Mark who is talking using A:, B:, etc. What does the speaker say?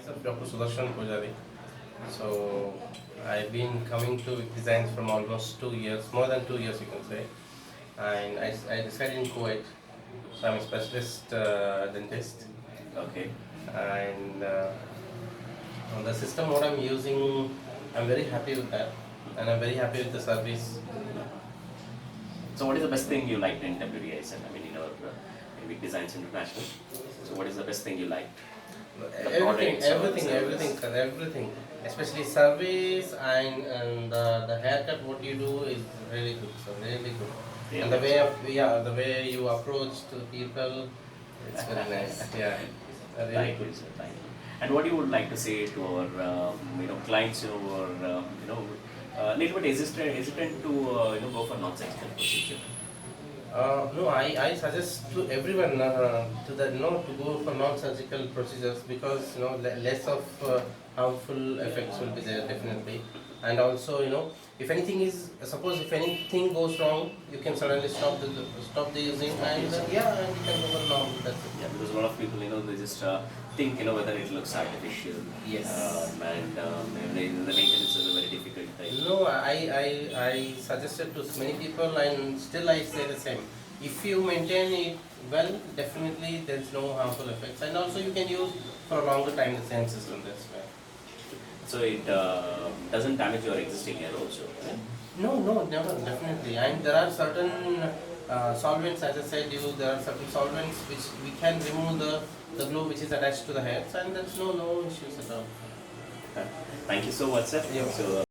A: myself Dr. Sudarshan Pujari. So I've been coming to designs from almost 2 years, more than 2 years you can say. And I decided in Kuwait. So I'm a specialist dentist.
B: Okay.
A: And on the system what I'm using, I'm very happy with that. And I'm very happy with the service.
B: So what is the best thing you liked in WDI? I mean, Weaving Designs International. So what is the best thing you liked?
A: Everything. Especially service and the haircut. What you do is really good. So really good.
B: Yeah.
A: And the way you approach to people, it's very nice. Yeah. Really
B: Thank
A: good.
B: you, sir. Thank you. And what you would like to say to our clients who are little bit hesitant to go for non-surgical procedure?
A: No, I suggest to everyone to go for non-surgical procedures because less of harmful effects will be there definitely, and also if anything goes wrong, you can suddenly stop the using and and you can go for normal. That's it.
B: Yeah, because a lot of people they just think whether it looks artificial.
A: Yes.
B: And the maintenance is a very difficult thing.
A: No, I suggested to many people and still I say the same. If you maintain it well, definitely there's no harmful effects, and also you can use for a longer time the same system. That's why.
B: So it doesn't damage your existing hair also, right?
A: No, never, definitely. And there are certain solvents, as I said, there are certain solvents which we can remove the glue which is attached to the hairs, and there's no issues at all.
B: Thank you so much, sir.
A: Yeah.
B: So,